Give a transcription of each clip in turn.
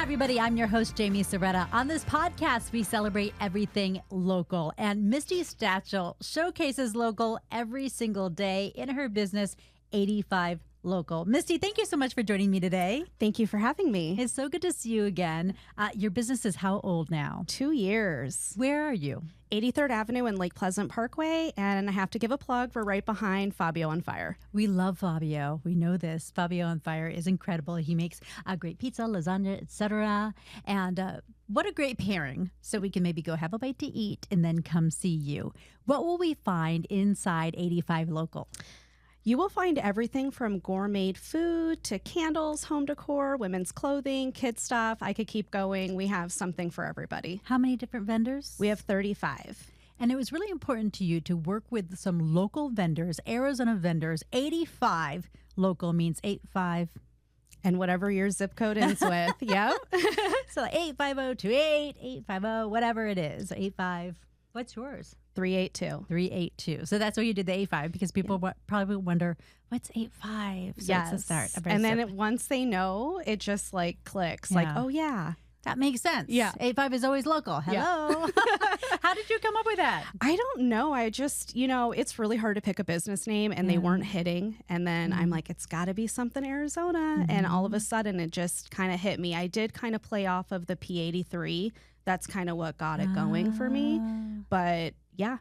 everybody. I'm your host, Jamie Soretta. On this podcast, we celebrate everything local. And Misty Stachel showcases local every single day in her business, 85 Local. Misty, thank you so much for joining me today. Thank you for having me. It's so good to see you again. Your business is how old now? 2 years. Where are you? 83rd Avenue and Lake Pleasant Parkway. And I have to give a plug. We're right behind Fabio on Fire. We love Fabio. We know this. Fabio on Fire is incredible. He makes great pizza, lasagna, etc. And what a great pairing. So we can maybe go have a bite to eat and then come see you. What will we find inside 85 Local? You will find everything from gourmet food to candles, home decor, women's clothing, kids stuff. I could keep going. We have something for everybody. How many different vendors? We have 35. And it was really important to you to work with some local vendors, Arizona vendors. 85 Local means 85. And whatever your zip code ends with. Yep. So 85028, 850, whatever it is. 85. What's yours? 382. 382. So that's why you did the 85 because people probably wonder, what's 85? So yes. It's a start. And then once they know, it just like clicks. Yeah. Like, oh, yeah. That makes sense. Yeah. 85 is always local. Hello. Yeah. How did you come up with that? I don't know. I just, it's really hard to pick a business name and they weren't hitting. And then I'm like, it's got to be something Arizona. And all of a sudden it just kind of hit me. I did kind of play off of the P83. That's kind of what got it going for me. But yeah.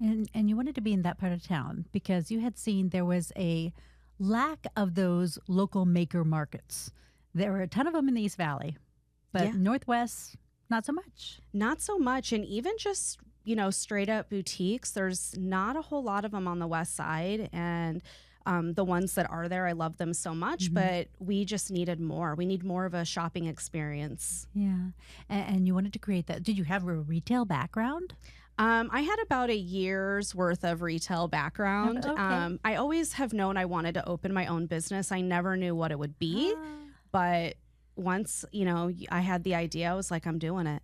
And you wanted to be in that part of town because you had seen there was a lack of those local maker markets. There were a ton of them in the East Valley, but Northwest, not so much. Not so much. And even just, straight up boutiques, there's not a whole lot of them on the West Side. And the ones that are there, I love them so much, but we just needed more. We need more of a shopping experience. Yeah. And you wanted to create that. Did you have a retail background? I had about a year's worth of retail background. Okay. I always have known I wanted to open my own business. I never knew what it would be, but once, I had the idea, I was like, I'm doing it.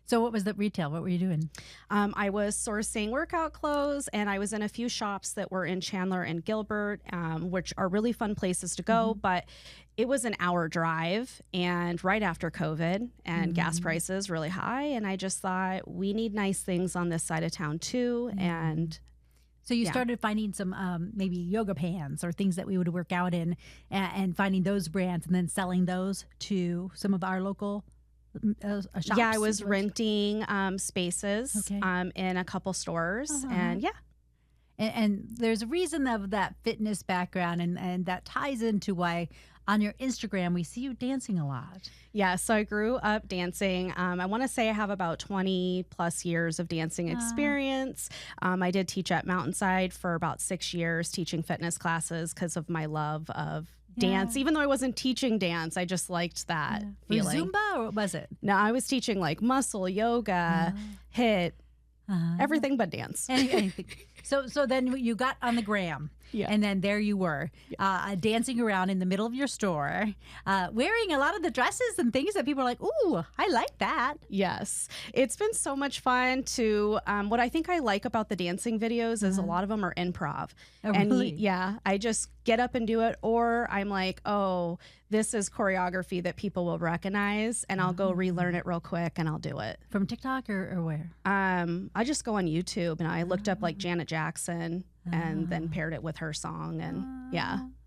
So what was the retail? What were you doing? I was sourcing workout clothes, and I was in a few shops that were in Chandler and Gilbert, which are really fun places to go. But it was an hour drive, and right after COVID, and gas prices really high. And I just thought, we need nice things on this side of town too. And so you started finding some maybe yoga pants or things that we would work out in, and finding those brands, and then selling those to some of our local shops. Yeah, I was renting spaces Okay. in a couple stores, and And there's a reason of that fitness background, and that ties into why on your Instagram we see you dancing a lot. Yeah, so I grew up dancing. I want to say I have about 20 plus years of dancing experience. I did teach at Mountainside for about 6 years, teaching fitness classes because of my love of dance. Even though I wasn't teaching dance, I just liked that feeling. Zumba, or what was it? No, I was teaching like muscle, yoga, HIIT, everything but dance. Anything. So then you got on the gram. Yeah. And then there you were, dancing around in the middle of your store, wearing a lot of the dresses and things that people are like, ooh, I like that. Yes. It's been so much fun to, what I think I like about the dancing videos is a lot of them are improv. Oh, and really? I just get up and do it, or I'm like, oh, this is choreography that people will recognize, and I'll go relearn it real quick and I'll do it. From TikTok or where? I just go on YouTube and I looked up like Janet Jackson and then paired it with her song, and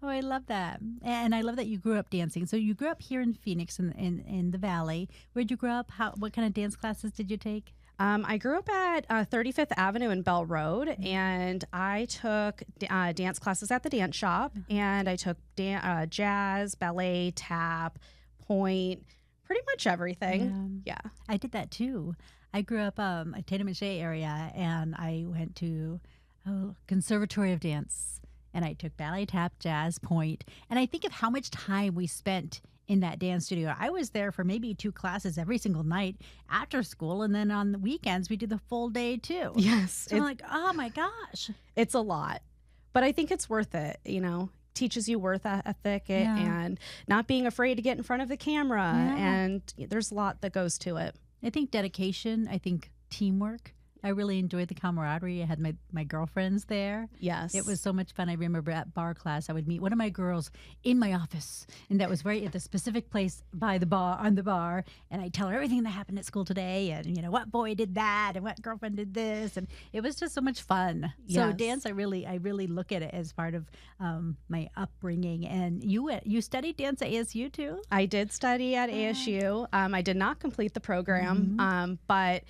Oh, I love that. And I love that you grew up dancing. So you grew up here in Phoenix in the Valley. Where'd you grow up? What kind of dance classes did you take? I grew up at 35th Avenue and Bell Road, and I took dance classes at the dance shop, and I took jazz, ballet, tap, point, pretty much everything. Yeah. I did that too. I grew up at Tatum and Shea area, and I went to Conservatory of Dance, and I took ballet, tap, jazz, point. And I think of how much time we spent in that dance studio. I was there for maybe 2 classes every single night after school, and then on the weekends we did the full day too. Yes. So I'm like, oh my gosh. It's a lot, but I think it's worth it, teaches you work ethic and not being afraid to get in front of the camera. And there's a lot that goes to it. I think dedication, I think teamwork. I really enjoyed the camaraderie. I had my girlfriends there. Yes. It was so much fun. I remember at bar class, I would meet one of my girls in my office, and that was right at the specific place by the bar, on the bar, and I'd tell her everything that happened at school today, and what boy did that, and what girlfriend did this, and it was just so much fun. So Yes. dance, I really look at it as part of my upbringing. And you studied dance at ASU too? I did study at ASU. I did not complete the program, but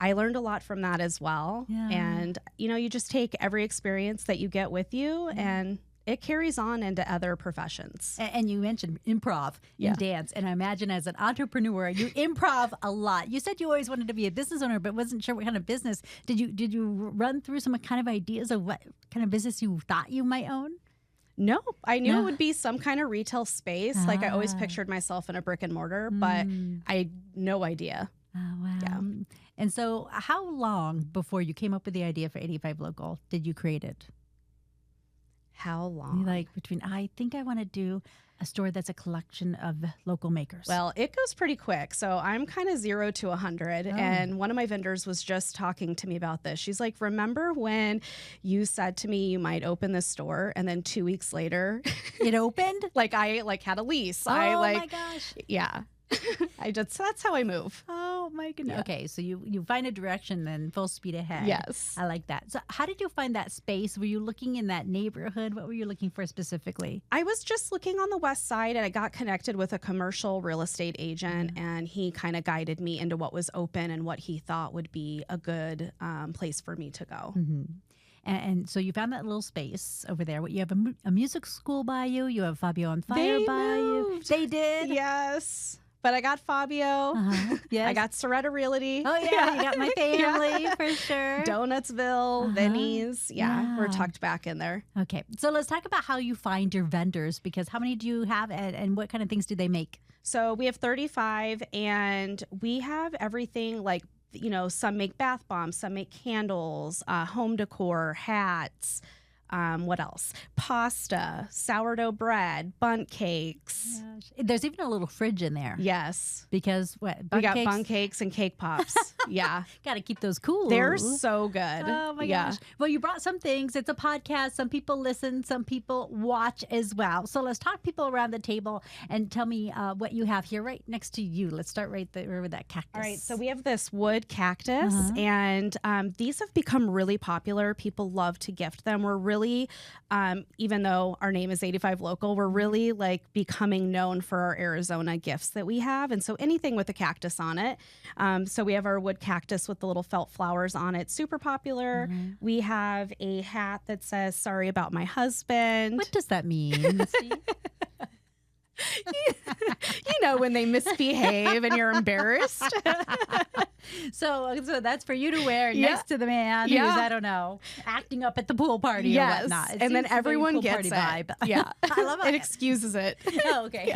I learned a lot from that as well. Yeah. And, you just take every experience that you get with you and it carries on into other professions. And you mentioned improv in dance, and I imagine as an entrepreneur, you improv a lot. You said you always wanted to be a business owner, but wasn't sure what kind of business. Did you run through some kind of ideas of what kind of business you thought you might own? No, I knew it would be some kind of retail space. Like I always pictured myself in a brick and mortar, but I had no idea. Oh, wow. Yeah. And so how long before you came up with the idea for 85 Local did you create it? How long? Like I think I want to do a store that's a collection of local makers. Well, it goes pretty quick. So I'm kind of 0 to 100. And one of my vendors was just talking to me about this. She's like, remember when you said to me you might open this store and then 2 weeks later it opened? I had a lease. Oh my gosh. Yeah. That's how I move. Oh my goodness. Yeah. Okay, so you find a direction then full speed ahead. Yes. I like that. So how did you find that space? Were you looking in that neighborhood? What were you looking for specifically? I was just looking on the west side and I got connected with a commercial real estate agent and he kind of guided me into what was open and what he thought would be a good place for me to go. Mm-hmm. And so you found that little space over there. You have a music school by you. You have Fabio on Fire by you. They did? Yes. But I got Fabio. Yes. I got Soretta Realty. Oh, yeah. You got my family for sure. Donutsville, Vinny's. Yeah, we're tucked back in there. Okay. So let's talk about how you find your vendors, because how many do you have and what kind of things do they make? So we have 35 and we have everything like, some make bath bombs, some make candles, home decor, hats. What else? Pasta, sourdough bread, bundt cakes. Gosh. There's even a little fridge in there. Yes. Because what? We got bundt cakes and cake pops. Yeah. Got to keep those cool. They're so good. Oh my gosh. Well, you brought some things. It's a podcast. Some people listen, some people watch as well. So let's talk people around the table and tell me what you have here right next to you. Let's start right there with that cactus. All right. So we have this wood cactus and these have become really popular. People love to gift them. We're really, even though our name is 85 Local, we're really like becoming known for our Arizona gifts that we have. And so anything with a cactus on it. So we have our wood cactus with the little felt flowers on it. Super popular. We have a hat that says, sorry about my husband. What does that mean, Misty? When they misbehave and you're embarrassed. So that's for you to wear next to the man who's, I don't know, acting up at the pool party or whatnot. It and then seems to be everyone pool gets party it. vibe. Yeah. I love it. It excuses it. Oh, okay.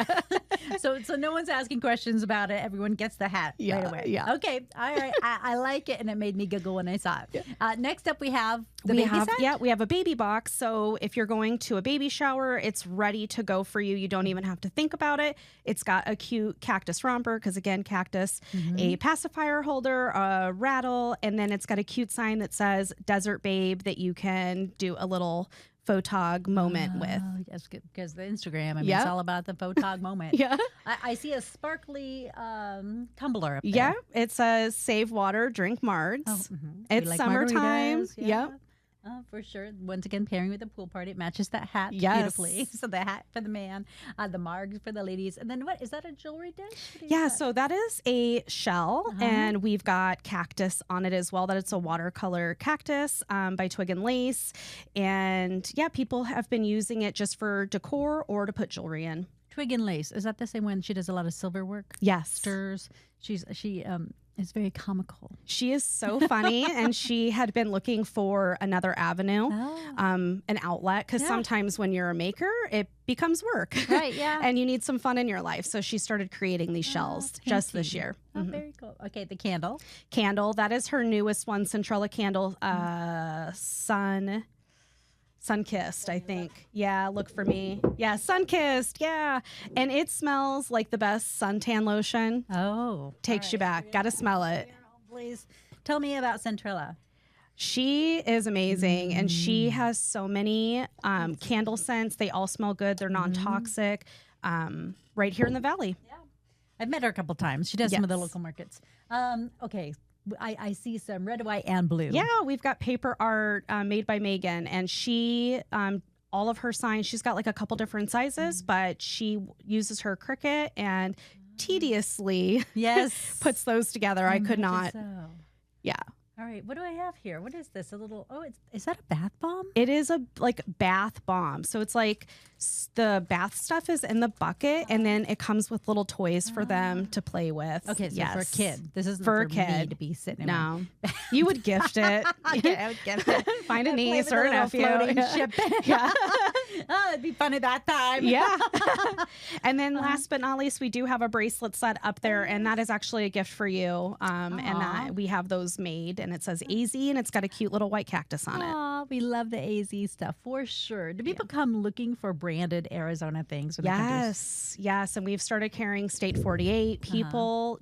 So no one's asking questions about it. Everyone gets the hat right away. Yeah. Okay. All right. I like it, and it made me giggle when I saw it. Next up, we have the we baby have, set. Yeah, we have a baby box. So if you're going to a baby shower, it's ready to go for you. You don't even have to think about it. It's got a cute cactus romper, because again, cactus, a pacifier holder, a rattle, and then it's got a cute sign that says Desert Babe that you can do a little photog moment with. Oh, yes, because the Instagram, I mean, it's all about the photog moment. Yeah. I see a sparkly tumbler up there. Yeah, it says save water, drink margs. Oh, It's like summertime. margaritas, Yep. For sure. Once again, pairing with the pool party, it matches that hat Yes. beautifully. So the hat for the man, the margs for the ladies, and then what is that? A jewelry dish? What is Yeah, that? so that is a shell, and we've got cactus on it as well. That it's a watercolor cactus by Twig and Lace, and yeah, people have been using it just for decor or to put jewelry in. Twig and Lace, is that the same one? She does a lot of silver work. Yes, Stirs. She is very comical. she is so funny, and she had been looking for another avenue, an outlet, because sometimes when you're a maker, it becomes work, Right, yeah. and you need some fun in your life. So she started creating these shells just this year. Oh, very cool. Okay, the candle. Candle, that is her newest one, Centrella Candle, Sun-Kissed, I think. Yeah, look for me. Yeah, Sun-Kissed, yeah. And it smells like the best suntan lotion. Oh. Takes you back. Gotta smell it. Please. Tell me about Centrella. She is amazing, and she has so many candle scents. They all smell good. They're non-toxic. Right here in the valley. Yeah, I've met her a couple times. She does some of the local markets. Okay, I see some red, white, and blue. Yeah, we've got paper art made by Megan, and she all of her signs. She's got like a couple different sizes, but she uses her Cricut and tediously puts those together. I could not. Yeah. All right, what do I have here? What is this? A little, is that a bath bomb? It is a like bath bomb. So it's like the bath stuff is in the bucket, and then it comes with little toys for them to play with. Okay, so for a kid. This isn't for for a kid me to be sitting in. No. You would gift it. Okay, I would get it. Find a Play niece with or a a little nephew. floating ship. Yeah. Oh, it'd be fun at that time. Yeah. And then last but not least, we do have a bracelet set up there, and that is actually a gift for you. And that we have those made, and it says AZ, and it's got a cute little white cactus on it. Oh, we love the AZ stuff for sure. Do people come looking for branded Arizona things? When they come to us? Yes. And we've started carrying State 48. People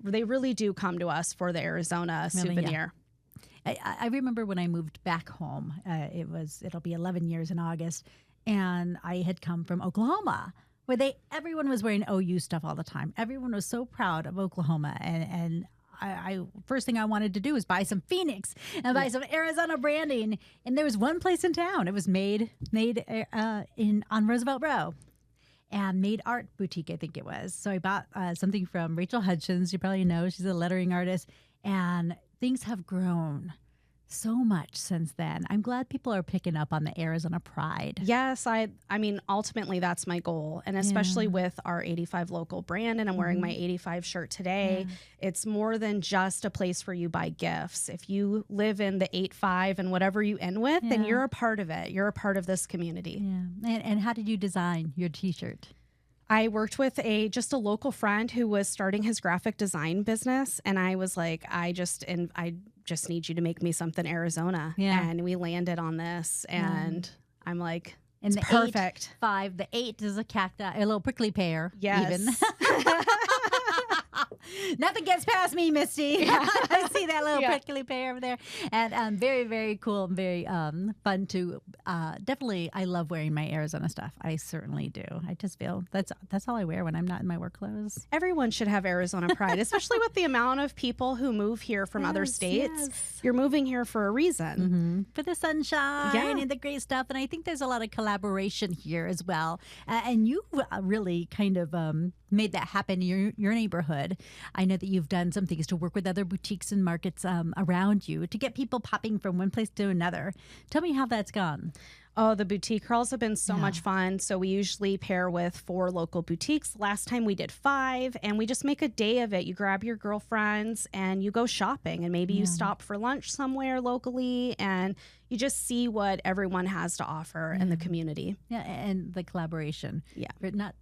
they really do come to us for the Arizona souvenir. I remember when I moved back home, it'll be 11 years in August, and I had come from Oklahoma, where everyone was wearing OU stuff all the time. Everyone was so proud of Oklahoma, and I first thing I wanted to do was buy some Phoenix and buy some Arizona branding. And there was one place in town. It was made on Roosevelt Row. And Made Art Boutique, I think it was. So I bought something from Rachel Hutchins. You probably know she's a lettering artist. And things have grown so much since then. I'm glad people are picking up on the Arizona pride. Yes, I mean, ultimately that's my goal. And especially with our 85 local brand, and I'm wearing my 85 shirt today, it's more than just a place where you buy gifts. If you live in the 85 and whatever you end with, then you're a part of it. You're a part of this community. Yeah. And how did you design your t-shirt? I worked with just a local friend who was starting his graphic design business, and I was like, I just need you to make me something Arizona. Yeah. And we landed on this, and I'm like, and it's perfect. 5, the 8 is a cacti, a little prickly pear. Yes. Even. Nothing gets past me, Misty. I see that little prickly pear over there. And very, very cool and very fun to definitely. I love wearing my Arizona stuff. I certainly do. I just feel that's all I wear when I'm not in my work clothes. Everyone should have Arizona pride, especially with the amount of people who move here from other states. Yes. You're moving here for a reason. For the sunshine and the great stuff. And I think there's a lot of collaboration here as well. And you really kind of made that happen in your neighborhood. I know that you've done some things to work with other boutiques and markets around you to get people popping from one place to another. Tell me how that's gone. Oh, the boutique crawls have been so much fun. So we usually pair with 4 local boutiques. Last time we did 5, and we just make a day of it. You grab your girlfriends and you go shopping, and maybe you stop for lunch somewhere locally, and you just see what everyone has to offer in the community. Yeah, and the collaboration. Yeah.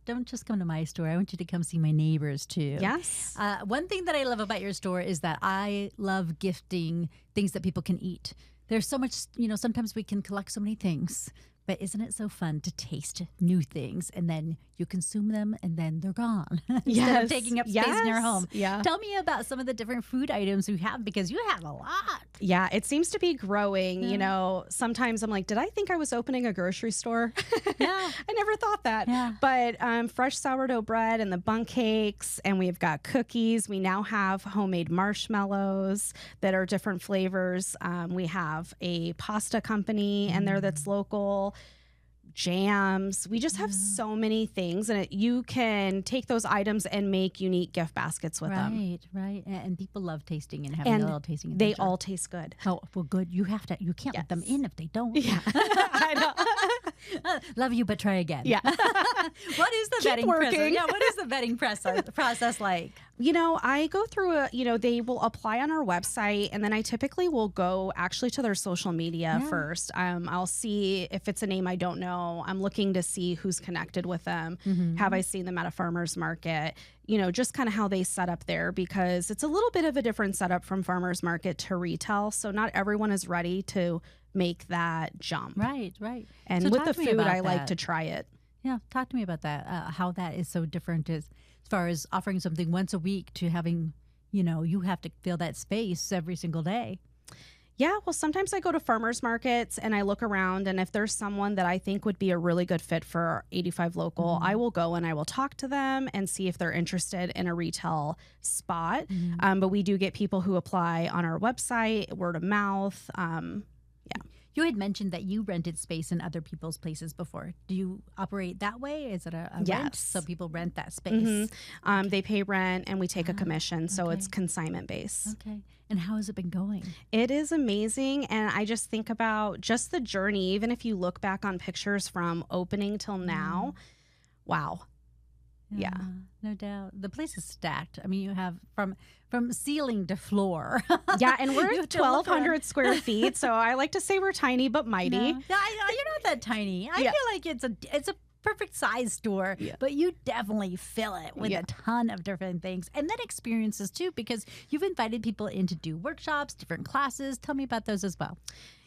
Don't just come to my store. I want you to come see my neighbors too. Yes. One thing that I love about your store is that I love gifting things that people can eat. There's so much, sometimes we can collect so many things, but isn't it so fun to taste new things, and then you consume them and then they're gone instead of taking up space in your home? Yeah. Tell me about some of the different food items you have, because you have a lot. Yeah, it seems to be growing. Sometimes I'm like, did I think I was opening a grocery store? Yeah. I never thought that. Yeah. But fresh sourdough bread and the bun cakes, and we've got cookies. We now have homemade marshmallows that are different flavors. We have a pasta company and that's local. Jams. We just have so many things, and you can take those items and make unique gift baskets with them. Right. And people love tasting and having a little tasting. They all taste good. Oh, well, good. You can't let them in if they don't. Yeah, I know. Love you, but try again. Yeah. What is the vetting process? Yeah, what is the vetting process like? I go through they will apply on our website, and then I typically will go actually to their social media first. I'll see if it's a name I don't know. I'm looking to see who's connected with them. Have I seen them at a farmer's market? Just kind of how they set up there, because it's a little bit of a different setup from farmer's market to retail. So not everyone is ready to make that jump. Right. And so with the food, I like to try it. Yeah, talk to me about that. How that is so different as far as offering something once a week to having, you have to fill that space every single day. Yeah, well, sometimes I go to farmers markets and I look around, and if there's someone that I think would be a really good fit for 85 Local, I will go and I will talk to them and see if they're interested in a retail spot. But we do get people who apply on our website, word of mouth. You had mentioned that you rented space in other people's places before. Do you operate that way? Is it a rent? Yes. So people rent that space? They pay rent and we take a commission, so okay. it's consignment based. Okay. And how has it been going? It is amazing. And I just think about just the journey, even if you look back on pictures from opening till now, wow. Yeah. No doubt. The place is stacked. I mean, you have from ceiling to floor. Yeah, and we're You at have to look 1,200 square feet, so I like to say we're tiny but mighty. Yeah, you're not that tiny. I Yeah. feel like it's a perfect size store, but you definitely fill it with a ton of different things, and then experiences too, because you've invited people in to do workshops, different classes. Tell me about those as well.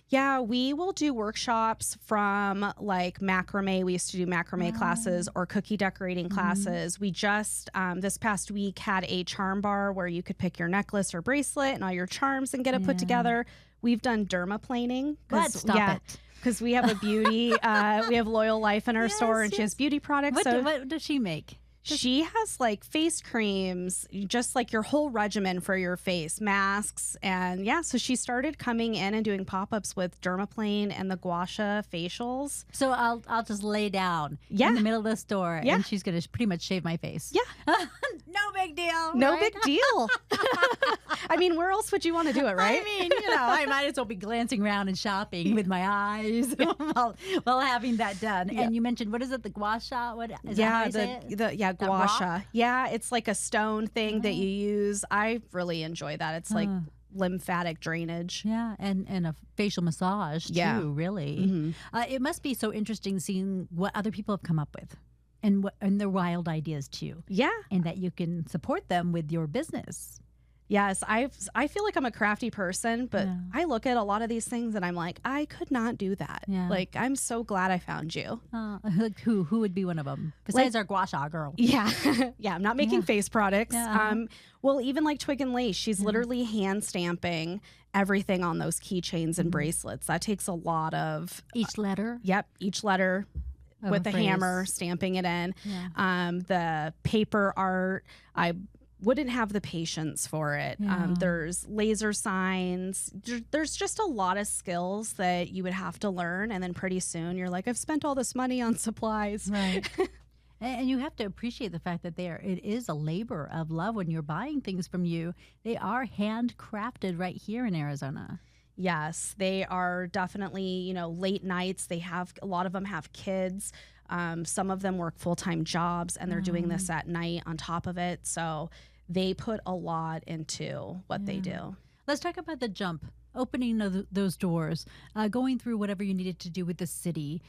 Yeah, we will do workshops from like macrame. We used to do macrame classes or cookie decorating classes. We just this past week had a charm bar where you could pick your necklace or bracelet and all your charms and get it put together. We've done dermaplaning. Stop it. Because we have a beauty, we have Loyal Life in our store, and she has beauty products. What does she make? She has like face creams, just like your whole regimen for your face, masks. And yeah, so she started coming in and doing pop-ups with dermaplane and the gua sha facials. So I'll just lay down in the middle of the store and she's going to pretty much shave my face. Yeah. No big deal. No right? big deal. I mean, where else would you want to do it, right? I mean, I might as well be glancing around and shopping with my eyes while having that done. And you mentioned, what is it, the gua sha? What is that how you say it? Gua sha. Yeah, it's like a stone thing that you use. I really enjoy that. It's like lymphatic drainage. Yeah, and a facial massage too, really. It must be so interesting seeing what other people have come up with and their wild ideas too. Yeah. And that you can support them with your business. Yes, I feel like I'm a crafty person, but I look at a lot of these things and I'm like, I could not do that. Yeah. Like, I'm so glad I found you. Who would be one of them besides our gua sha girl? Yeah, yeah. I'm not making face products. Yeah. Well, even like Twig and Lace, she's literally hand stamping everything on those keychains and bracelets. That takes a lot of Each letter. Yep, each letter. Of With a a phrase. hammer, stamping it in. Yeah. The paper art, I wouldn't have the patience for it. Yeah. There's laser signs. There's just a lot of skills that you would have to learn. And then pretty soon you're like, I've spent all this money on supplies. Right. And you have to appreciate the fact that it is a labor of love when you're buying things from you. They are handcrafted right here in Arizona. Yes, they are definitely, late nights. A lot of them have kids. Some of them work full-time jobs and they're doing this at night on top of it. So they put a lot into what they do. Let's talk about the jump, opening those doors, going through whatever you needed to do with the city,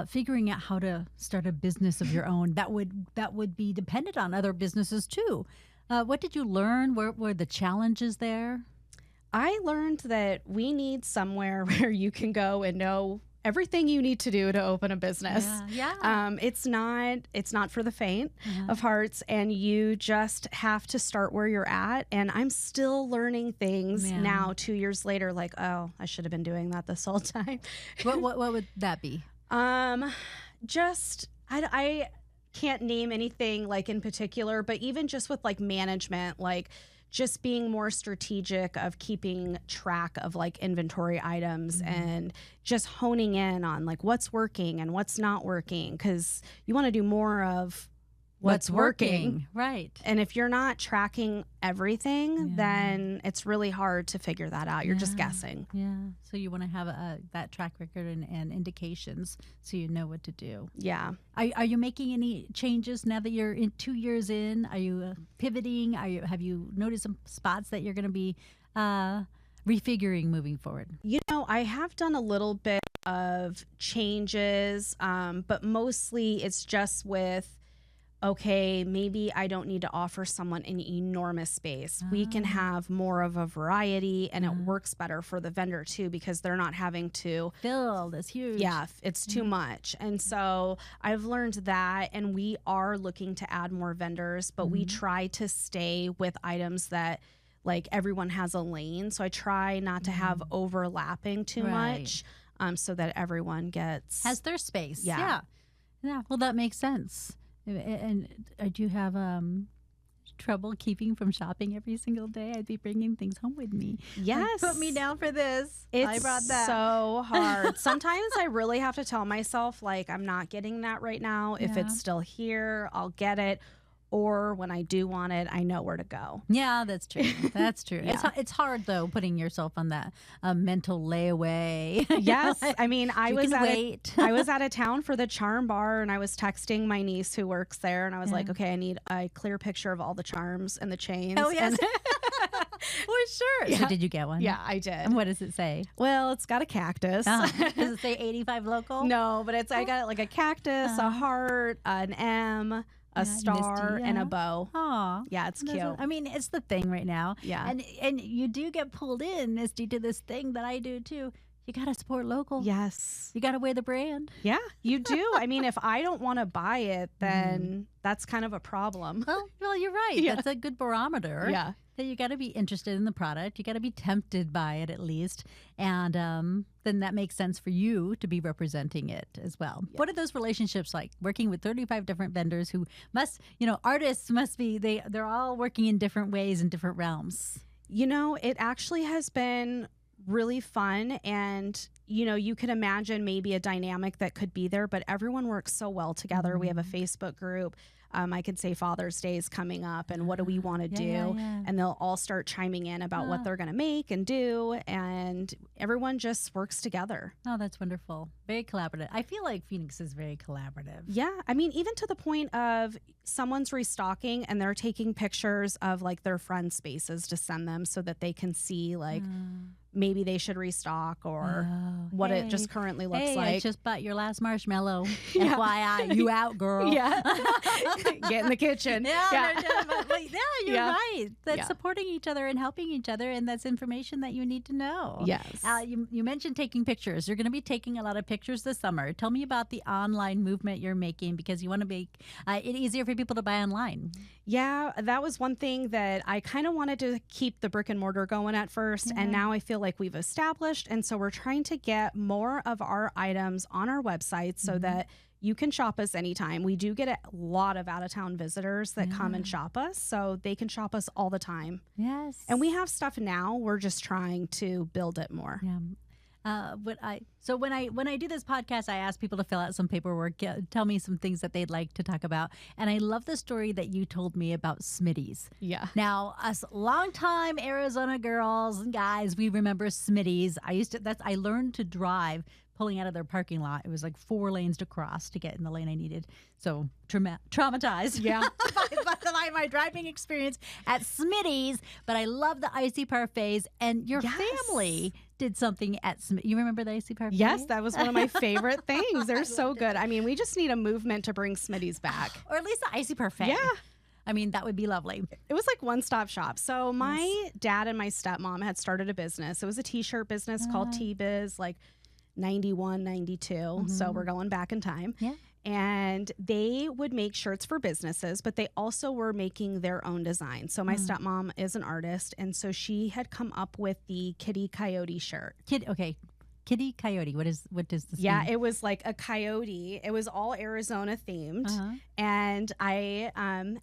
figuring out how to start a business of your own that would be dependent on other businesses too. What did you learn? What were the challenges there? I learned that we need somewhere where you can go and know everything you need to do to open a business. Yeah. It's not for the faint of hearts, and you just have to start where you're at. And I'm still learning things now, 2 years later, like, oh, I should have been doing that this whole time. What would that be? Just I can't name anything like in particular, but even just with like management, like just being more strategic of keeping track of like inventory items and just honing in on like what's working and what's not working, because you want to do more of what's working. Right. And if you're not tracking everything, then it's really hard to figure that out. You're just guessing. Yeah. So you want to have that track record and indications so you know what to do. Yeah. Are you making any changes now that you're 2 years in? Are you pivoting? Have you noticed some spots that you're going to be refiguring moving forward? I have done a little bit of changes, but mostly it's just with, okay, maybe I don't need to offer someone an enormous space. We can have more of a variety, and it works better for the vendor too, because they're not having to fill this huge. Yeah, it's too much. And so I've learned that, and we are looking to add more vendors, but we try to stay with items that like everyone has a lane. So I try not to have overlapping too Right. much, so that everyone gets Has their space. Yeah. Yeah. Well, that makes sense. And do you have trouble keeping from shopping every single day? I'd be bringing things home with me. Yes. Put me down for this. It's I brought that. so hard. Sometimes I really have to tell myself, like, I'm not getting that right now. If Yeah. it's still here, I'll get it. Or when I do want it, I know where to go. Yeah, that's true. That's true. Yeah. It's hard though, putting yourself on that mental layaway. Yes. I mean, I You was can at wait. I was out of town for the Charm Bar, and I was texting my niece who works there, and I was Yeah. like, okay, I need a clear picture of all the charms and the chains. Oh, yes. And- For sure. So Yeah. did you get one? yeah, I did. And what does it say? Well, it's got a cactus. Does it say 85 local? No, but I got like a cactus, a heart, an M, a star, Misty, and yeah. a bow. Aw. Yeah, it's cute. I mean, it's the thing right now. Yeah. And you do get pulled in, Misty, to this thing that I do too. You got to support local. Yes. You got to wear the brand. Yeah, you do. I mean, if I don't want to buy it, then that's kind of a problem. Well, you're right. Yeah. That's a good barometer. Yeah. That you got to be interested in the product. You got to be tempted by it at least. And then that makes sense for you to be representing it as well. What are those relationships like? Working with 35 different vendors who must, artists must be, they're all working in different ways in different realms. You know, it actually has been really fun, and you can imagine maybe a dynamic that could be there, but everyone works so well together. We have a Facebook group. I could say Father's Day is coming up, and what do we want to do? yeah. And they'll all start chiming in about what they're going to make and do, and everyone just works together. Oh, that's wonderful. Very collaborative. I feel like Phoenix is very collaborative. Yeah, I mean, even to the point of someone's restocking and they're taking pictures of like their friends' spaces to send them so that they can see like maybe they should restock or what it just currently looks hey, like. I just bought your last marshmallow. Yeah. FYI, you out, girl. Yeah. Get in the kitchen. Yeah, you're Yeah. right. That's Yeah. supporting each other and helping each other, and that's information that you need to know. Yes. You mentioned taking pictures. You're going to be taking a lot of pictures this summer. Tell me about the online movement you're making, because you want to make it easier for people to buy online. Yeah, that was one thing that I kind of wanted to keep the brick and mortar going at first. And now I feel like we've established. And so we're trying to get more of our items on our website so that you can shop us anytime. We do get a lot of out of town visitors that come and shop us, so they can shop us all the time. Yes. And we have stuff now. We're just trying to build it more. Yeah. When I do this podcast, I ask people to fill out some paperwork, tell me some things that they'd like to talk about, and I love the story that you told me about Smitty's. Yeah. Now, us longtime Arizona girls and guys, we remember Smitty's. I learned to drive pulling out of their parking lot. It was like 4 lanes to cross to get in the lane I needed. So traumatized. Yeah. by my driving experience at Smitty's. But I love the icy parfaits, and your family did something at Smitty's. You remember the icy parfait? Yes, that was one of my favorite things. They're so good. I mean, we just need a movement to bring Smitty's back. Or at least the icy parfait. Yeah. I mean, that would be lovely. It was like one-stop shop. So my dad and my stepmom had started a business. It was a t-shirt business called T-Biz, like 91, 92. So we're going back in time. Yeah. And they would make shirts for businesses, but they also were making their own design. So my stepmom is an artist, and so she had come up with the Kitty Coyote shirt. Kitty Coyote. What does this Yeah, mean? it was like a coyote. It was all Arizona themed. Uh-huh. And I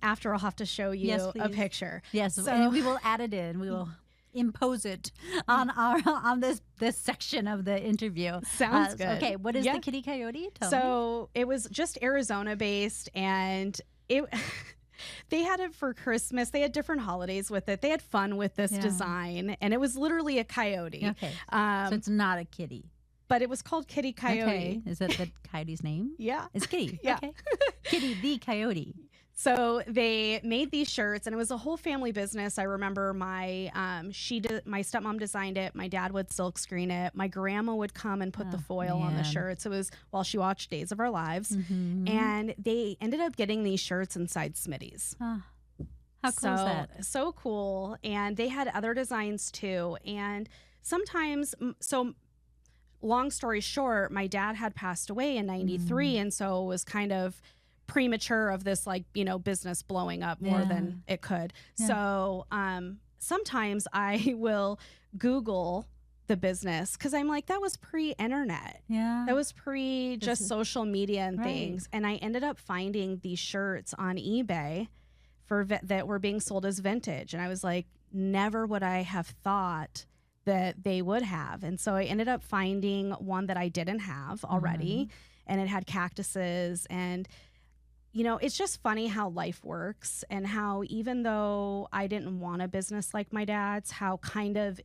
after I'll have to show you Yes, a please. picture. Yes, So- and we will add it in. We will impose it on this section of the interview. Sounds good. Okay, what is Yeah. the Kitty Coyote? Tell me. So it was just Arizona based, and it they had it for Christmas. They had different holidays with it. They had fun with this design, and it was literally a coyote. Okay, so it's not a kitty. But it was called Kitty Coyote. Okay, is that the coyote's name? Yeah. It's Kitty. Yeah. Okay. Kitty the Coyote. So they made these shirts, and it was a whole family business. I remember my my stepmom designed it. My dad would silk screen it. My grandma would come and put the foil on the man. shirts. It was while she watched Days of Our Lives, Mm-hmm. and they ended up getting these shirts inside Smitty's. How cool is that? So cool. And they had other designs too. And sometimes, so long story short, my dad had passed away in 93. And so it was kind of premature of this, like, business blowing up more than it could. Yeah. So sometimes I will Google the business because I'm like, that was pre-internet. Yeah. That was pre just social media and Right. things. And I ended up finding these shirts on eBay that were being sold as vintage. And I was like, never would I have thought that they would have. And so I ended up finding one that I didn't have already, and it had cactuses. And you know, it's just funny how life works, and how even though I didn't want a business like my dad's, how kind of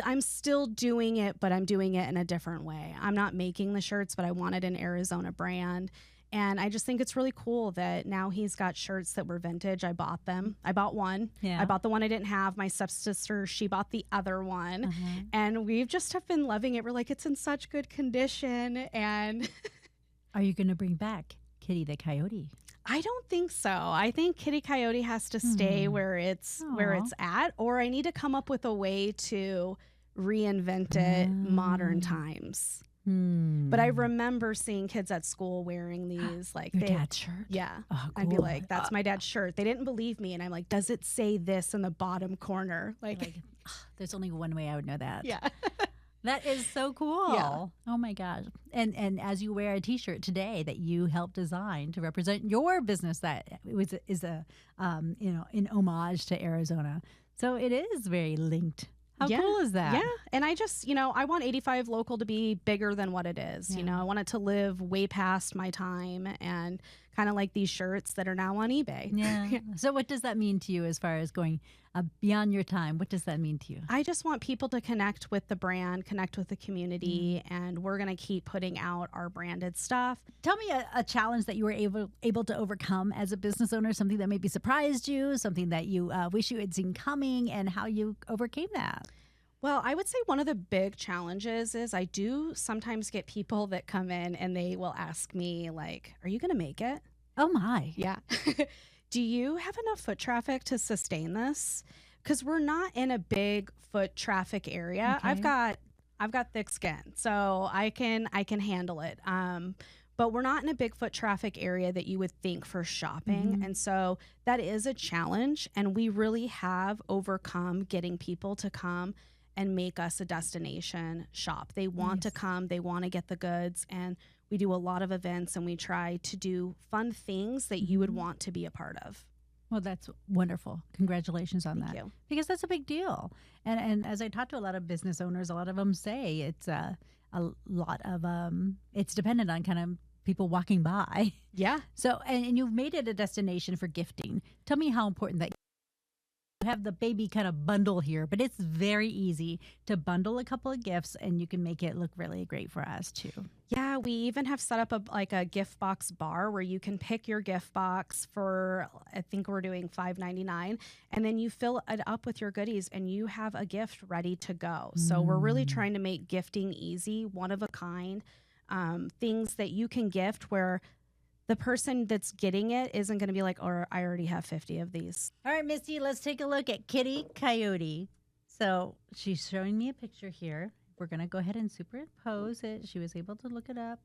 I'm still doing it, but I'm doing it in a different way. I'm not making the shirts, but I wanted an Arizona brand. And I just think it's really cool that now he's got shirts that were vintage. I bought them. I bought one. Yeah. I bought the one I didn't have. My stepsister, she bought the other one. And we've just have been loving it. We're like, it's in such good condition. And Are you going to bring back Kitty the Coyote? I don't think so. I think Kitty Coyote has to stay where it's at, or I need to come up with a way to reinvent it modern times. But I remember seeing kids at school wearing these, like Your dad's shirt. Yeah, Oh, I'd be cool. like, "That's my dad's shirt." They didn't believe me, and I'm like, "Does it say this in the bottom corner?" Like There's only one way I would know that. yeah. That is so cool. Yeah. Oh my gosh. And as you wear a t-shirt today that you helped design to represent your business, that is a in homage to Arizona. So it is very linked. How cool is that? Yeah. And I just, I want 85 Local to be bigger than what it is. I want it to live way past my time, and kind of like these shirts that are now on eBay. Yeah. So what does that mean to you as far as going beyond your time? What does that mean to you? I just want people to connect with the brand, connect with the community, and we're going to keep putting out our branded stuff. Tell me a challenge that you were able to overcome as a business owner, something that maybe surprised you, something that you wish you had seen coming, and how you overcame that. Well, I would say one of the big challenges is I do sometimes get people that come in and they will ask me, like, are you going to make it? Oh my. Yeah. Do you have enough foot traffic to sustain this? Because we're not in a big foot traffic area. Okay. I've got thick skin, so I can handle it. But we're not in a big foot traffic area that you would think for shopping. And so that is a challenge. And we really have overcome getting people to come and make us a destination shop. They want to come, they want to get the goods, and we do a lot of events, and we try to do fun things that you would want to be a part of. Well, that's wonderful. Congratulations on Thank that. you. Because that's a big deal. And as I talk to a lot of business owners, a lot of them say it's a lot of it's dependent on kind of people walking by. Yeah. So and you've made it a destination for gifting. Tell me how important that. You have the baby kind of bundle here, but it's very easy to bundle a couple of gifts, and you can make it look really great for us too. Yeah, we even have set up a gift box bar where you can pick your gift box for, I think we're doing $5.99, and then you fill it up with your goodies and you have a gift ready to go. So we're really trying to make gifting easy, one of a kind, things that you can gift where the person that's getting it isn't going to be like, oh, I already have 50 of these. All right, Misty, let's take a look at Kitty Coyote. So she's showing me a picture here. We're going to go ahead and superimpose it. She was able to look it up.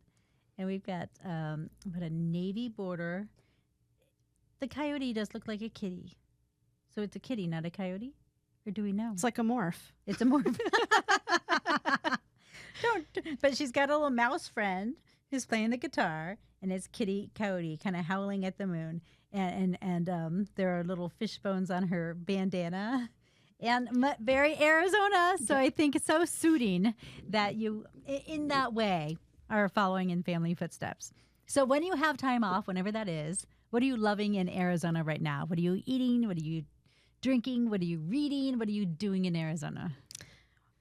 And we've got about a navy border. The coyote does look like a kitty. So it's a kitty, not a coyote? Or do we know? It's like a morph. It's a morph. But she's got a little mouse friend who's playing the guitar, and it's Kitty Coyote kind of howling at the moon. And there are little fish bones on her bandana. And very Arizona, so I think it's so suiting that you, in that way, are following in family footsteps. So when you have time off, whenever that is, what are you loving in Arizona right now? What are you eating? What are you drinking? What are you reading? What are you doing in Arizona?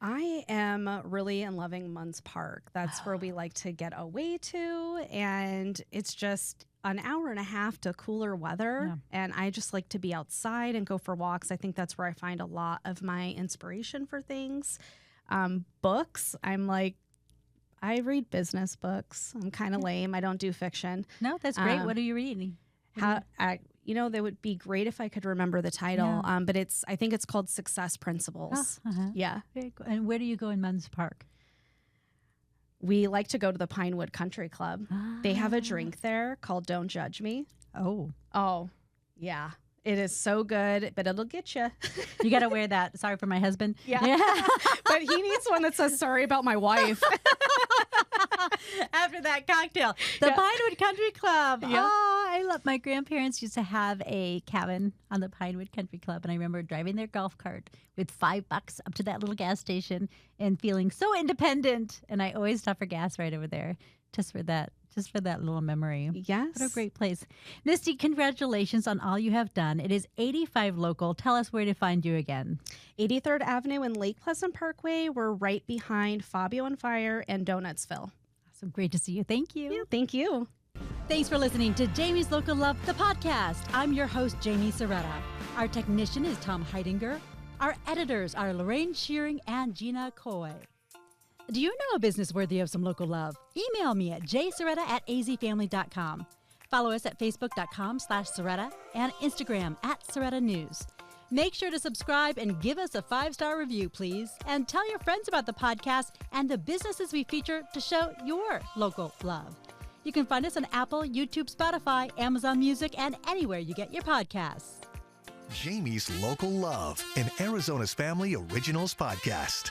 I am really in loving Munns Park. That's where we like to get away to, and it's just an hour and a half to cooler weather. Yeah. And I just like to be outside and go for walks. I think that's where I find a lot of my inspiration for things. Books, I read business books. I'm kind of lame. I don't do fiction. No, that's great. What are you reading? That would be great if I could remember the title. Yeah. But I think it's called Success Principles. Yeah. Very cool. And where do you go in Munns Park? We like to go to the Pinewood Country Club. They have a drink there called Don't Judge Me. Oh. Oh, yeah. It is so good, but it'll get you. You got to wear that. Sorry for my husband. Yeah. But he needs one that says, sorry about my wife. After that cocktail. The Pinewood Country Club. Yeah. Oh, I love my grandparents used to have a cabin on the Pinewood Country Club. And I remember driving their golf cart with $5 up to that little gas station and feeling so independent. And I always stop for gas right over there just for that little memory. Yes. What a great place. Misty, congratulations on all you have done. It is 85 local. Tell us where to find you again. 83rd Avenue and Lake Pleasant Parkway. We're right behind Fabio and Fire and Donutsville. Awesome. Great to see you. Thank you. Yeah, thank you. Thanks for listening to Jamie's Local Love, the podcast. I'm your host, Jamie Serretta. Our technician is Tom Heidinger. Our editors are Lorraine Shearing and Gina Coy. Do you know a business worthy of some local love? Email me at jserretta@azfamily.com. Follow us at facebook.com/Serretta and Instagram @Serretta News. Make sure to subscribe and give us a 5-star review, please. And tell your friends about the podcast and the businesses we feature to show your local love. You can find us on Apple, YouTube, Spotify, Amazon Music, and anywhere you get your podcasts. Jamie's Local Love, an Arizona's Family Originals podcast.